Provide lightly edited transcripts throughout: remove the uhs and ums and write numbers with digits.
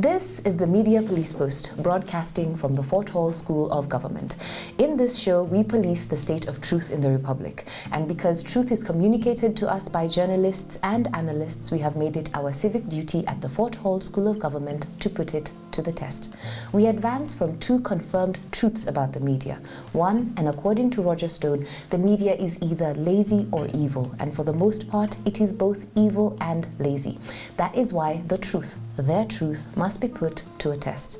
This is the Media Police Post, broadcasting from the Fort Hall School of Government. In this show, we police the state of truth in the Republic. And because truth is communicated to us by journalists and analysts, we have made it our civic duty at the Fort Hall School of Government to put it to the test. We advance from two confirmed truths about the media. One, and according to Roger Stone, the media is either lazy or evil, and for the most part, it is both evil and lazy. That is why the truth, their truth, must be put to a test.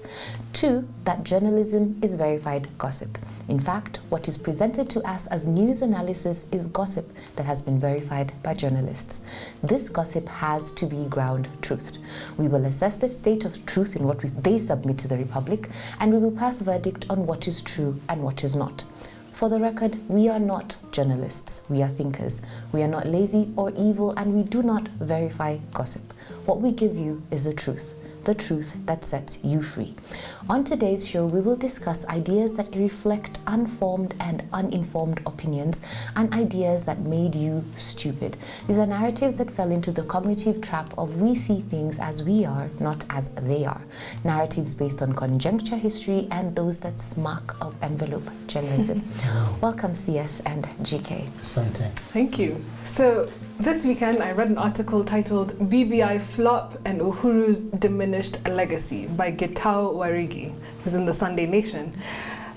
Two, that journalism is verified gossip. In fact, what is presented to us as news analysis is gossip that has been verified by journalists. This gossip has to be ground truthed. We will assess the state of truth in what they submit to the Republic, and we will pass verdict on what is true and what is not. For the record, we are not journalists, we are thinkers. We are not lazy or evil, and we do not verify gossip. What we give you is the truth that sets you free. On today's show, we will discuss ideas that reflect unformed and uninformed opinions and ideas that made you stupid. These are narratives that fell into the cognitive trap of we see things as we are, not as they are. Narratives based on conjuncture history and those that smack of envelope journalism. Welcome, CS and GK. Something. Thank you. So this weekend, I read an article titled BBI Flop and Uhuru's Diminished Legacy by Gitau Warigi. It was in the Sunday Nation.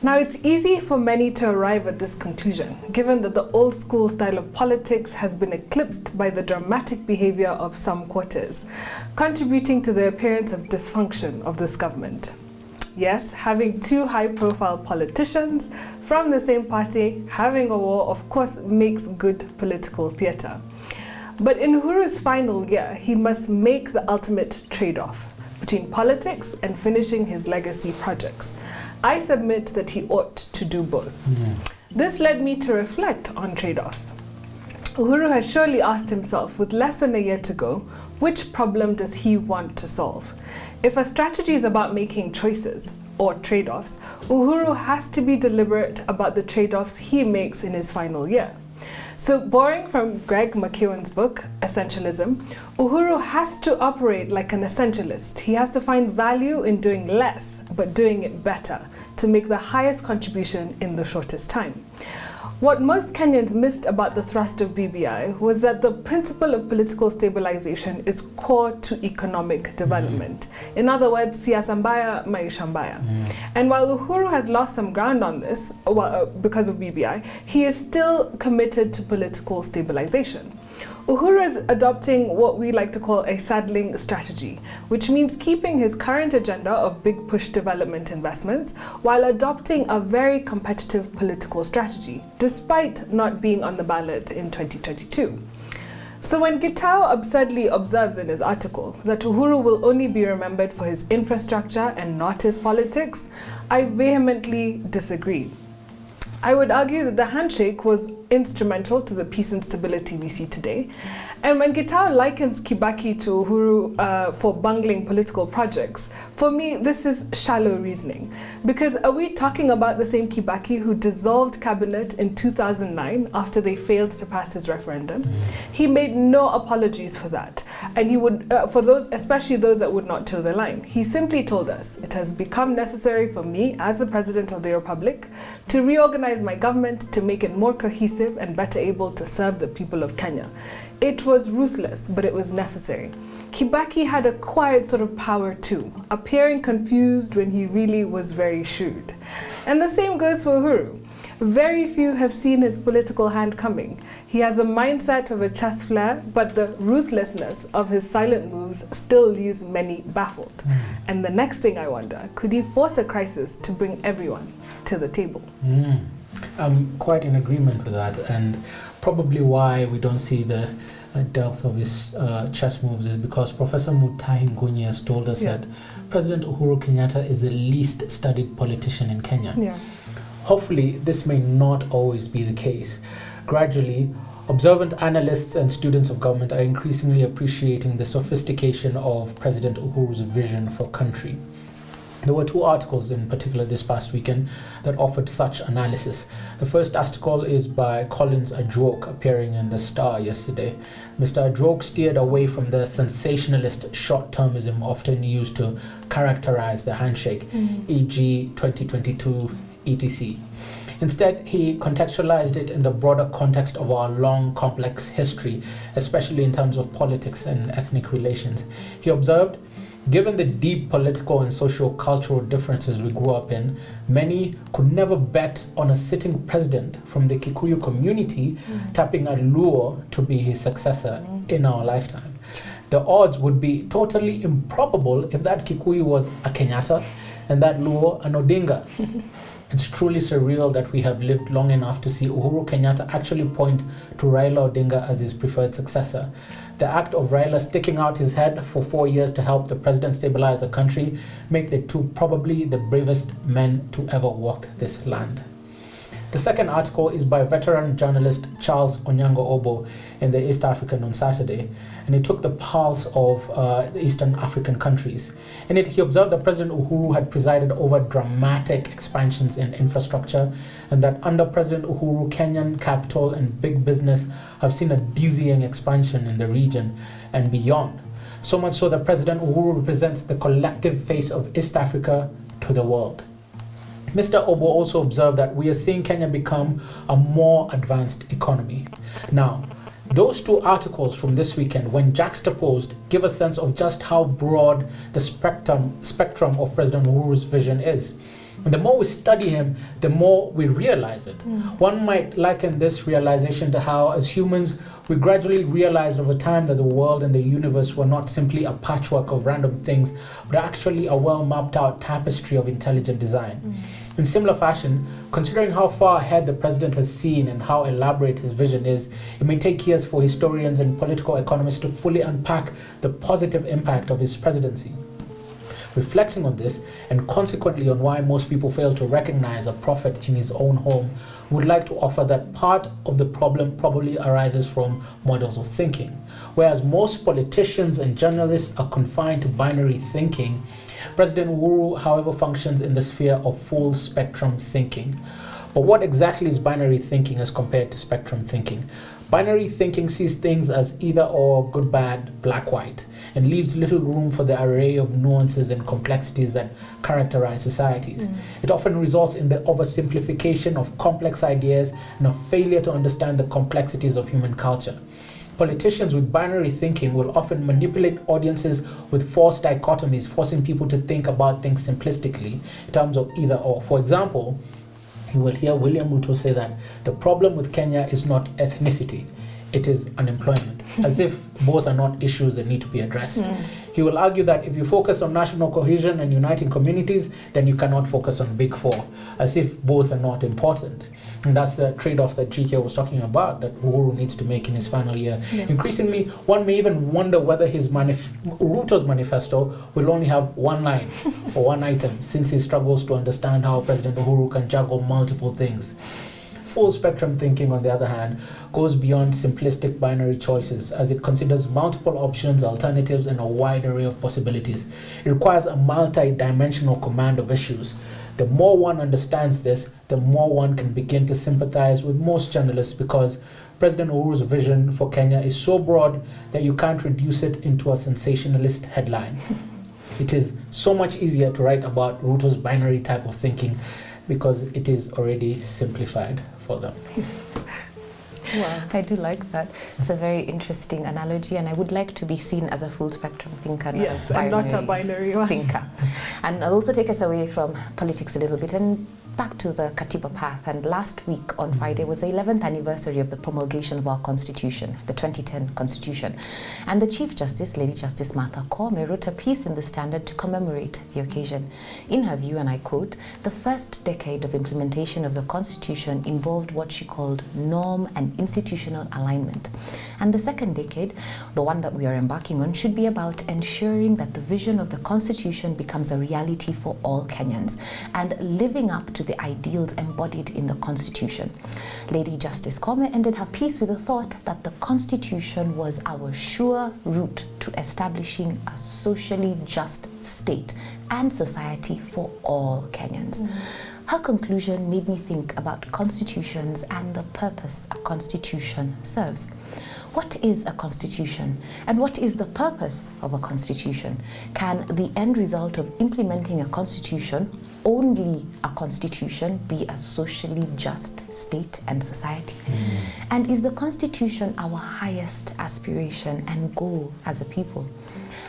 Now, it's easy for many to arrive at this conclusion, given that the old school style of politics has been eclipsed by the dramatic behavior of some quarters, contributing to the appearance of dysfunction of this government. Yes, having two high-profile politicians from the same party having a war, of course, makes good political theatre. But in Uhuru's final year, he must make the ultimate trade-off between politics and finishing his legacy projects. I submit that he ought to do both. This led me to reflect on trade-offs. Uhuru has surely asked himself, with less than a year to go, which problem does he want to solve? If a strategy is about making choices or trade-offs, Uhuru has to be deliberate about the trade-offs he makes in his final year. So, borrowing from Greg McKeown's book, Essentialism, Uhuru has to operate like an essentialist. He has to find value in doing less, but doing it better, to make the highest contribution in the shortest time. What most Kenyans missed about the thrust of BBI was that the principle of political stabilization is core to economic development. In other words, siasa mbaya, maisha mbaya. And while Uhuru has lost some ground on this because of BBI, he is still committed to political stabilization. Uhuru is adopting what we like to call a saddling strategy, which means keeping his current agenda of big push development investments while adopting a very competitive political strategy, despite not being on the ballot in 2022. So when Gitau absurdly observes in his article that Uhuru will only be remembered for his infrastructure and not his politics, I vehemently disagree. I would argue that the handshake was instrumental to the peace and stability we see today. And when Gitau likens Kibaki to Uhuru for bungling political projects, for me, this is shallow reasoning. Because are we talking about the same Kibaki who dissolved cabinet in 2009 after they failed to pass his referendum? He made no apologies for that. And he would, for those, especially those that would not toe the line, he simply told us, it has become necessary for me as the President of the Republic to reorganize my government to make it more cohesive and better able to serve the people of Kenya. It was ruthless, but it was necessary. Kibaki had a quiet sort of power too, appearing confused when he really was very shrewd. And the same goes for Uhuru. Very few have seen his political hand coming. He has a mindset of a chess player, but the ruthlessness of his silent moves still leaves many baffled. And the next thing I wonder, could he force a crisis to bring everyone to the table? I'm quite in agreement with that, and probably why we don't see the depth of his chess moves is because Professor Mutahi Ngunyi has told us that President Uhuru Kenyatta is the least studied politician in Kenya. Hopefully, this may not always be the case. Gradually, observant analysts and students of government are increasingly appreciating the sophistication of President Uhuru's vision for country. There were two articles in particular this past weekend that offered such analysis. The first article is by Collins Adjoke, appearing in The Star yesterday. Mr. Adjoke steered away from the sensationalist short-termism often used to characterize the handshake, e.g. 2022 etc. Instead, he contextualized it in the broader context of our long, complex history, especially in terms of politics and ethnic relations. He observed, given the deep political and socio-cultural differences we grew up in, many could never bet on a sitting president from the Kikuyu community tapping a Luo to be his successor in our lifetime. The odds would be totally improbable if that Kikuyu was a Kenyatta and that Luo an Odinga. It's truly surreal that we have lived long enough to see Uhuru Kenyatta actually point to Raila Odinga as his preferred successor. The act of Raila sticking out his head for 4 years to help the president stabilize the country make the two probably the bravest men to ever walk this land. The second article is by veteran journalist Charles Onyango Obo in the East African on Saturday, and he took the pulse of the Eastern African countries. In it, he observed that President Uhuru had presided over dramatic expansions in infrastructure, and that under President Uhuru, Kenyan capital and big business have seen a dizzying expansion in the region and beyond. So much so that President Uhuru represents the collective face of East Africa to the world. Mr. Obo also observed that we are seeing Kenya become a more advanced economy. Now, those two articles from this weekend, when juxtaposed, give a sense of just how broad the spectrum of President Uhuru's vision is. And the more we study him, the more we realize it. One might liken this realization to how, as humans, we gradually realized over time that the world and the universe were not simply a patchwork of random things, but actually a well-mapped out tapestry of intelligent design. In similar fashion, considering how far ahead the president has seen and how elaborate his vision is, it may take years for historians and political economists to fully unpack the positive impact of his presidency. Reflecting on this, and consequently on why most people fail to recognize a prophet in his own home, would like to offer that part of the problem probably arises from models of thinking. Whereas most politicians and journalists are confined to binary thinking, President Uhuru, however, functions in the sphere of full spectrum thinking. But what exactly is binary thinking as compared to spectrum thinking? Binary thinking sees things as either or, good, bad, black, white, and leaves little room for the array of nuances and complexities that characterize societies. It often results in the oversimplification of complex ideas and a failure to understand the complexities of human culture. Politicians with binary thinking will often manipulate audiences with false dichotomies, forcing people to think about things simplistically in terms of either or. For example, you will hear William Ruto say that the problem with Kenya is not ethnicity, it is unemployment, as if both are not issues that need to be addressed. He will argue that if you focus on national cohesion and uniting communities, then you cannot focus on Big Four, as if both are not important. And that's the trade-off that GK was talking about, that Uhuru needs to make in his final year. Yeah. Increasingly, one may even wonder whether his Ruto's manifesto will only have one line or one item, since he struggles to understand how President Uhuru can juggle multiple things. Full spectrum thinking, on the other hand, goes beyond simplistic binary choices, as it considers multiple options, alternatives, and a wide array of possibilities. It requires a multi-dimensional command of issues. The more one understands this, the more one can begin to sympathize with most journalists, because President Uhuru's vision for Kenya is so broad that you can't reduce it into a sensationalist headline. It is so much easier to write about Ruto's binary type of thinking because it is already simplified for them. Wow, I do like that. It's a very interesting analogy, and I would like to be seen as a full spectrum thinker, yes, and not a binary one. Thinker. And I'll also take us away from politics a little bit and back to the Katiba path. And last week on Friday was the 11th anniversary of the promulgation of our Constitution, the 2010 Constitution. And the Chief Justice, Lady Justice Martha Koome, wrote a piece in the Standard to commemorate the occasion. In her view, and I quote, the first decade of implementation of the Constitution involved what she called norm and institutional alignment. And the second decade, the one that we are embarking on, should be about ensuring that the vision of the Constitution becomes a reality for all Kenyans and living up to to the ideals embodied in the Constitution. Lady Justice Kome ended her piece with the thought that the Constitution was our sure route to establishing a socially just state and society for all Kenyans. Her conclusion made me think about constitutions and the purpose a constitution serves. What is a constitution, and what is the purpose of a constitution? Can the end result of implementing a constitution, only a constitution, be a socially just state and society? And is the constitution our highest aspiration and goal as a people?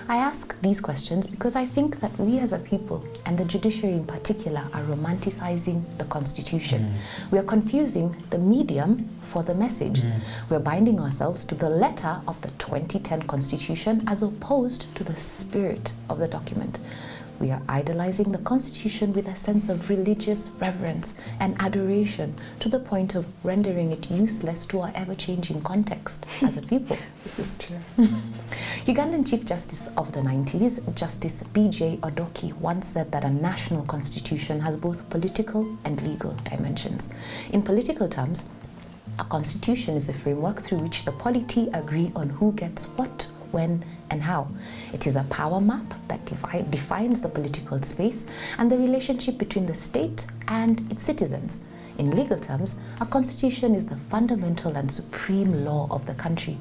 I ask these questions because I think that we as a people, and the judiciary in particular, are romanticizing the Constitution. We are confusing the medium for the message. We are binding ourselves to the letter of the 2010 Constitution as opposed to the spirit of the document. We are idolizing the Constitution with a sense of religious reverence and adoration to the point of rendering it useless to our ever-changing context as a people. This is true. Ugandan Chief Justice of the 90s, Justice B.J. Odoki, once said that a national constitution has both political and legal dimensions. In political terms, a constitution is a framework through which the polity agree on who gets what, when, and how. It is a power map that defines the political space and the relationship between the state and its citizens. In legal terms, a constitution is the fundamental and supreme law of the country.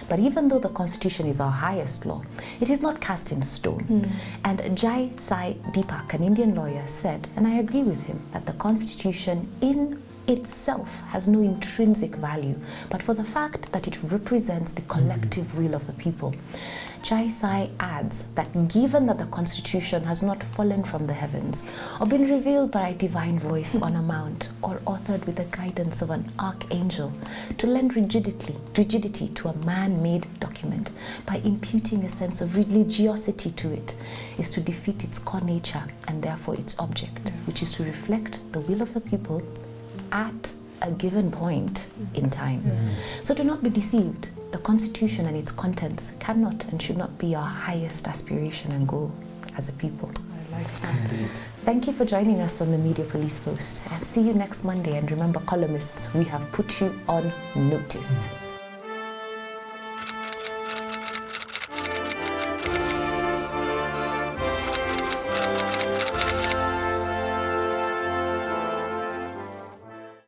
But even though the constitution is our highest law, it is not cast in stone. And Jai Sai Deepak, an Indian lawyer, said, and I agree with him, that the constitution in itself has no intrinsic value, but for the fact that it represents the collective will of the people. Jai Sai adds that given that the Constitution has not fallen from the heavens or been revealed by a divine voice on a mount or authored with the guidance of an archangel, to lend rigidity to a man-made document by imputing a sense of religiosity to it is to defeat its core nature and therefore its object, which is to reflect the will of the people at a given point in time. So do not be deceived. The Constitution and its contents cannot and should not be our highest aspiration and goal as a people. I like that. Indeed. Thank you for joining us on the Media Police Post. I'll see you next Monday, and remember, columnists, we have put you on notice.